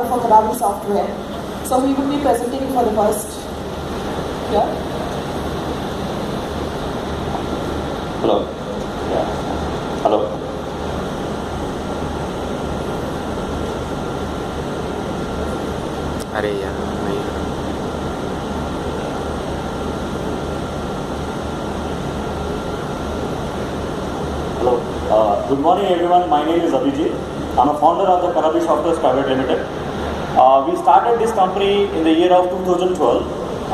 for Karabi Software. So he will be presenting for the first. Yeah. Hello. Yeah. Hello. अरे यार नहीं Hello. Good morning, everyone. My name is Abhijit. I'm a founder of the Karabi Software Private Limited. We started this company in the year of 2012,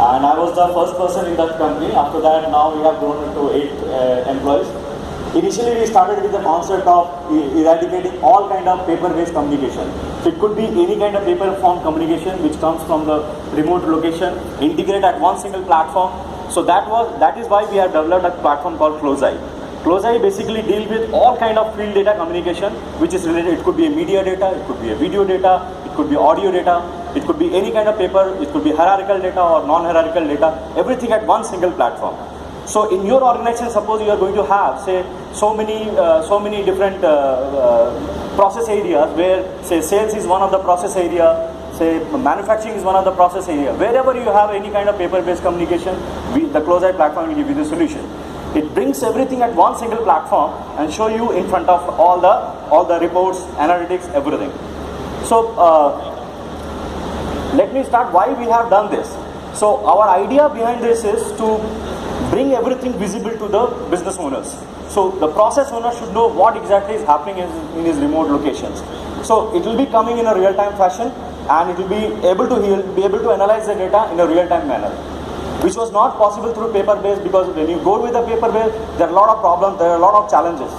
and I was the first person in that company. After that, now we have grown to 8 employees. Initially, we started with the concept of eradicating all kind of paper-based communication. So it could be any kind of paper form communication which comes from the remote location, integrate at one single platform. So that is why we have developed a platform called CloseEye. CloseEye basically deals with all kind of field data communication which is related. It could be a media data, it could be a video data, it could be audio data, it could be any kind of paper, it could be hierarchical data or non-hierarchical data, everything at one single platform. So in your organization, suppose you are going to have, say, so many different process areas where, say, sales is one of the process area, say, manufacturing is one of the process area. Wherever you have any kind of paper-based communication, the CloseEye platform will give you the solution. It brings everything at one single platform and show you in front of all the reports, analytics, everything. So let me start why we have done this. So our idea behind this is to bring everything visible to the business owners. So the process owner should know what exactly is happening in his remote locations. So it will be coming in a real-time fashion, and it will be able to analyze the data in a real-time manner, which was not possible through paper-based, because when you go with the paper-based, there are a lot of problems, there are a lot of challenges.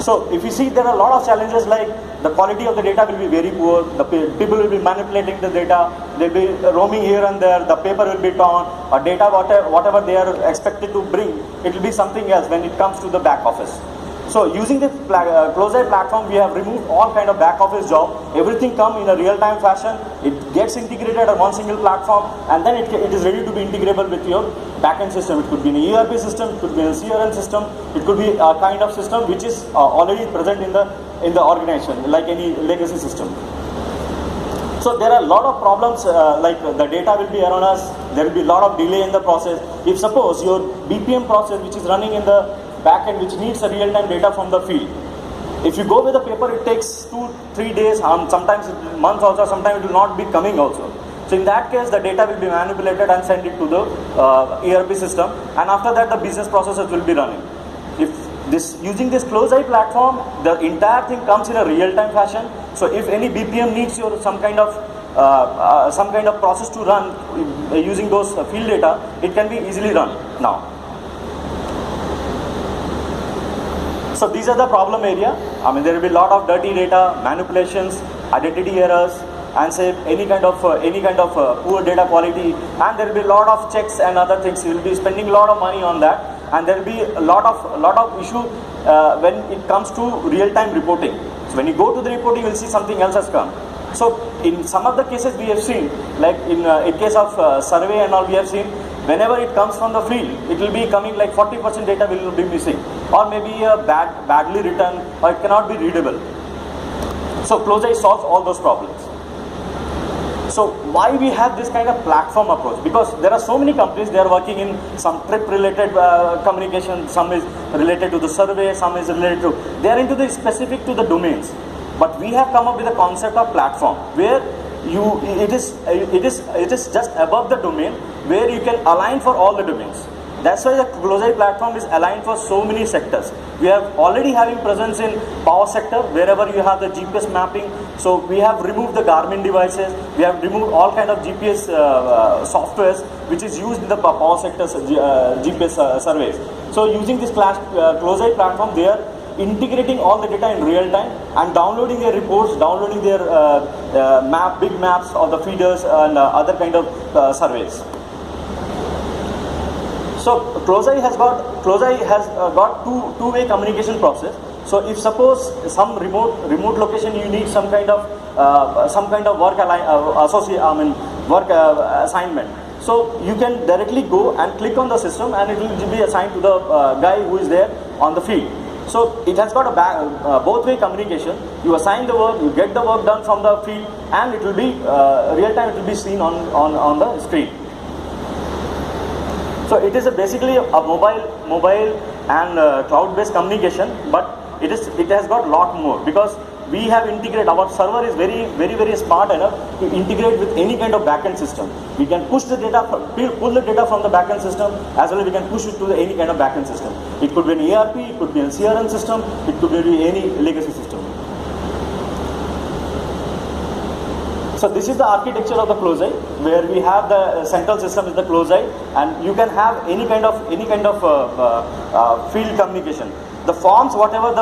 So if you see, there are a lot of challenges, like the quality of the data will be very poor, the people will be manipulating the data, they'll be roaming here and there, the paper will be torn, or data, whatever they are expected to bring, it will be something else when it comes to the back office. So using the CloseEye platform, we have removed all kind of back office job. Everything come in a real-time fashion. It gets integrated on one single platform, and then it is ready to be integrable with your backend system. It could be an ERP system, it could be a CRM system, it could be a kind of system which is already present in the organization, like any legacy system. So there are a lot of problems, like the data will be erroneous, there will be a lot of delay in the process. If suppose your BPM process, which is running in the backend, which needs a real-time data from the field, if you go with the paper, it takes 2-3 days, sometimes months also, sometimes it will not be coming also. So in that case, the data will be manipulated and sent it to the ERP system, and after that the business processes will be running. Using this CloseEye platform, the entire thing comes in a real-time fashion. So if any BPM needs some kind of process to run using those field data, it can be easily run now. So these are the problem area. I mean, there will be a lot of dirty data, manipulations, identity errors, and say any kind of poor data quality, and there will be a lot of checks and other things. You will be spending a lot of money on that, and there will be a lot of issue when it comes to real-time reporting. So when you go to the reporting, you will see something else has come. So in some of the cases we have seen, like in case of survey and all, we have seen whenever it comes from the field, it will be coming like 40% data will be missing, or maybe badly written, or it cannot be readable. So CloseEye solves all those problems. So why we have this kind of platform approach? Because there are so many companies, they are working in some trip related communication, some is related to the survey, some is related to, they are into the specific to the domains. But we have come up with a concept of platform where it is just above the domain, where you can align for all the domains. That's why the CloseEye platform is aligned for so many sectors. We have already having presence in power sector, wherever you have the GPS mapping. So we have removed the Garmin devices. We have removed all kind of GPS softwares which is used in the power sector GPS surveys. So using this CloseEye platform, they are integrating all the data in real time and downloading their reports, downloading their big maps of the feeders and other kind of surveys. So CloseEye has got two-way communication process. So if suppose some remote location you need some kind of work assignment. So you can directly go and click on the system, and it will be assigned to the guy who is there on the field. So it has got a both-way communication. You assign the work, you get the work done from the field, and it will be real time. It will be seen on the screen. So it is basically a mobile and cloud-based communication, but it has got a lot more, because we have integrated, our server is very smart enough to integrate with any kind of backend system. We can push the data, pull the data from the backend system, as well as we can push it to any kind of backend system. It could be an ERP, it could be a CRM system, it could be any legacy system. So this is the architecture of the Closei, where we have the central system is the Closei, and you can have any kind of field communication. The forms, whatever in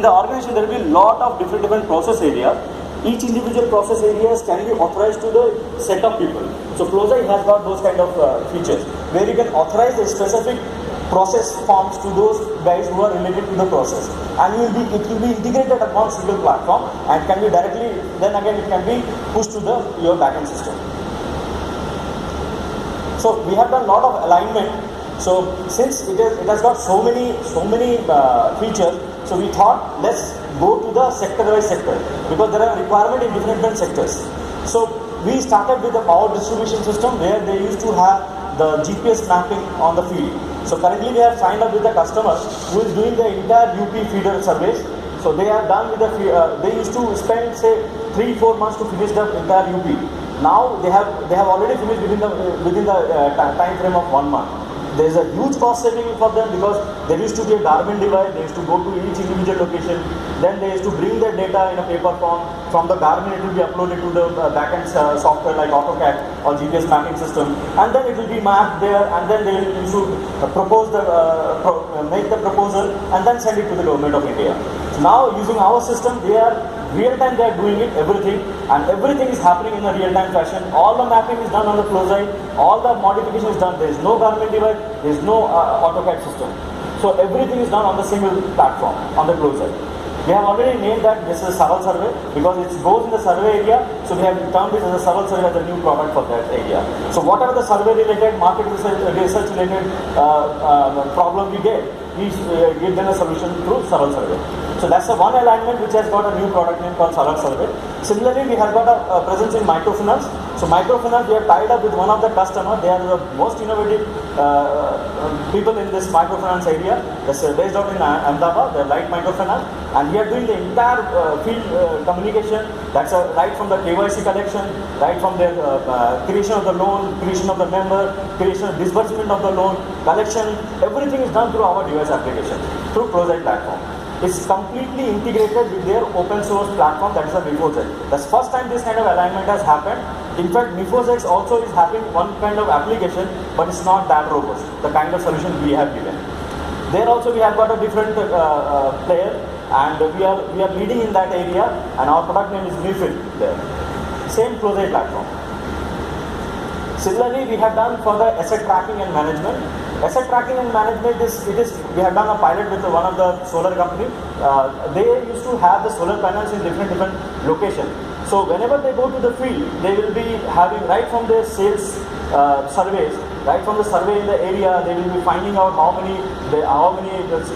the organization, there will be a lot of different process area. Each individual process areas can be authorized to the set of people. So Closei has got those kind of features where you can authorize the specific process forms to those guys who are related to the process, and it will be integrated upon single platform, and can be directly, then again it can be pushed to your backend system. So we have done a lot of alignment. So since it has got so many features, so we thought let's go to the sector-wise sector, because there are requirement in different sectors. So we started with the power distribution system, where they used to have the GPS mapping on the field. So currently we have signed up with the customer who is doing the entire UP feeder surveys. So they are done with they used to spend say 3-4 months to finish the entire UP. Now they have already finished within the time frame of 1 month. There is a huge cost saving for them, because there used to be a Garmin device, they used to go to each individual location, then they used to bring their data in a paper form. From the Garmin it will be uploaded to the backend software like AutoCAD or GPS mapping system, and then it will be mapped there, and then they will propose make the proposal and then send it to the government of India. So now using our system, they are real time, they are doing everything, and everything is happening in a real time fashion. All the mapping is done on the Closei, all the modification is done. There is no Garmin device, there is no AutoCAD system. So everything is done on the single platform on the Closei. We have already named that this is Saval Survey, because it goes in the survey area. So we have termed it as a Saval Survey as a new product for that area. So whatever the survey related, market research related problem we get, we give them a solution through Saval Survey. So that's the one alignment which has got a new product name called Saval Survey. Similarly, we have got a presence in microfinance. So microfinance, we are tied up with one of the customers. They are the most innovative people in this microfinance area. That's based out in Ahmedabad, the Light Microfinance, and we are doing the entire field communication. That's right from the KYC collection, right from the creation of the loan, creation of the member, creation, disbursement of the loan, collection. Everything is done through our device application, through Closei platform. It's completely integrated with their open source platform, that is the MIFOSEX. That's the first time this kind of alignment has happened. In fact, MIFOSEX also is having one kind of application, but it's not that robust, the kind of solution we have given. There also we have got a different player, and we are leading in that area, and our product name is MIFID there. Same Closei platform. Similarly, we have done for the asset tracking and management. Asset tracking and management we have done a pilot with one of the solar company. They used to have the solar panels in different locations. So whenever they go to the field, they will be having right from their sales surveys, right from the survey in the area, they will be finding out how many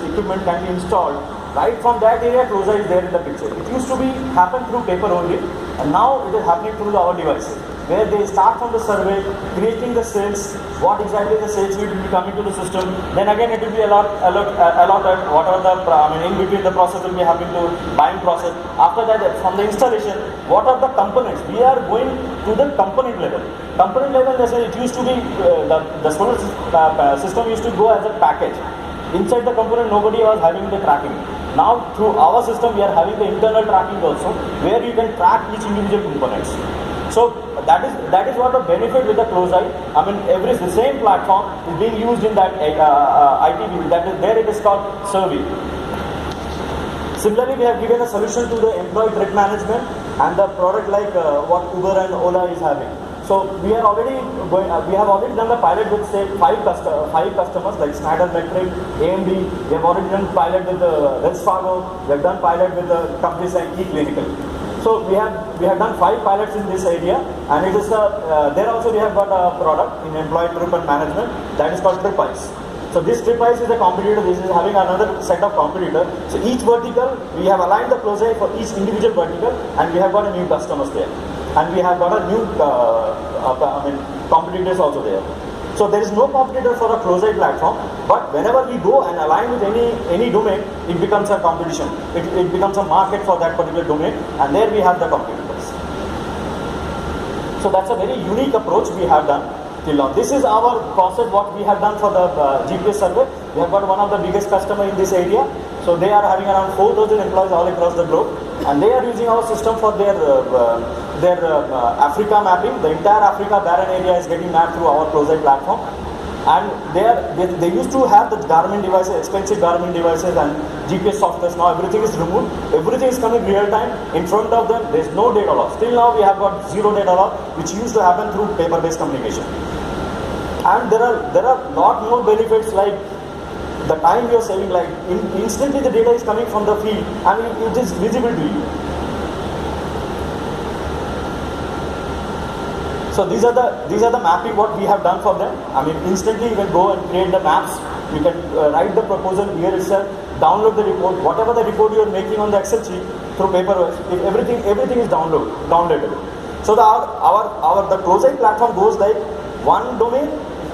equipment can be installed. Right from that area, Closei is there in the picture. It used to be happen through paper only, and now it is happening through our devices, where they start from the survey, creating the sales, what exactly the sales will be coming to the system. Then again it will be allotted whatever in between the process will be happening to buying process. After that, from the installation, what are the components? We are going to the component level. Component level, it used to be the solar system used to go as a package. Inside the component, nobody was having the tracking. Now through our system, we are having the internal tracking also, where you can track each individual components. So that is what the benefit with the Closei. I mean, the same platform is being used in that ITV. That is there. It is called Survey. Similarly, we have given a solution to the employee threat management and the product like what Uber and Ola is having. So we are already we have already done the pilot with say 5 customers like Schneider Electric, AMD. We have already done pilot with Wells Fargo. We have done pilot with the companies like eClinical. So we have done 5 pilots in this area, and it is there also we have got a product in employee recruitment management that is called TripWise. So this TripWise is a competitor, this is having another set of competitor. So each vertical, we have aligned the closure for each individual vertical, and we have got a new customers there. And we have got a new competitors also there. So there is no competitor for a closure platform, but whenever we go and align with any domain, it becomes a competition. It becomes a market for that particular domain, and there we have the competitors. So that's a very unique approach we have done till now. This is our process, what we have done for the GPS survey. We have got one of the biggest customer in this area. So they are having around 4,000 employees all across the globe, and they are using our system for their Africa mapping. The entire Africa barren area is getting mapped through our Closite platform. And they used to have the Garmin devices, expensive Garmin devices and GPS software. Now everything is removed. Everything is coming real time in front of them. There is no data loss. Till now we have got zero data loss, which used to happen through paper-based communication. And there are lot more benefits, like the time you are saving. Like instantly the data is coming from the field and it is visible to you. So these are the mapping what we have done for them. I mean, instantly you can go and create the maps. You can write the proposal here itself, download the report, whatever the report you are making on the Excel sheet through paper. If everything is downloadable. So the Closite platform goes like one domain,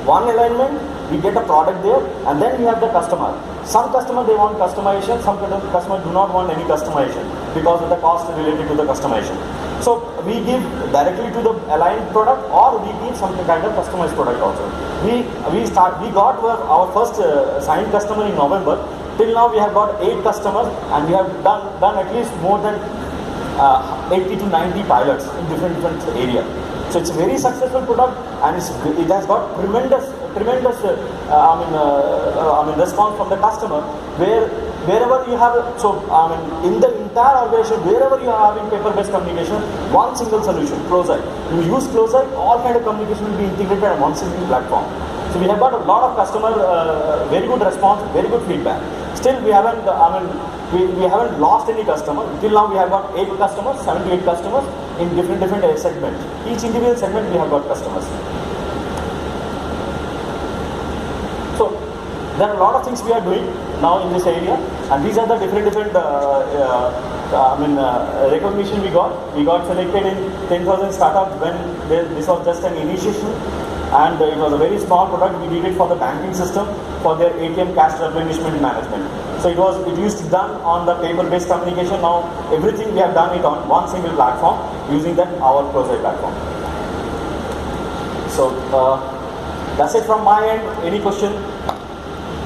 one alignment. We get a product there, and then we have the customer. Some customer they want customization, some customer do not want any customization because of the cost related to the customization. So we give directly to the aligned product, or we give some kind of customized product also. We got our first signed customer in November. Till now we have got 8 customers, and we have done at least more than 80 to 90 pilots in different areas. So it's a very successful product, and it has got tremendous response from the customer. Wherever you have, in the entire organization, wherever you are having paper-based communication, one single solution, Closite. You use Closite, all kind of communication will be integrated on one single platform. So we have got a lot of customer, very good response, very good feedback. Still, we haven't, we haven't lost any customer. Till now, we have got 8 customers, 7 to 8 customers in different segments. Each individual segment, we have got customers. So there are a lot of things we are doing now in this area, and these are the different recognition we got. We got selected in 10,000 startups when this was just an initiation, and it was a very small product. We did it for the banking system for their ATM cash replenishment management. So it used to be done on the paper-based communication. Now everything we have done it on one single platform using our Closite platform. So that's it from my end. Any question?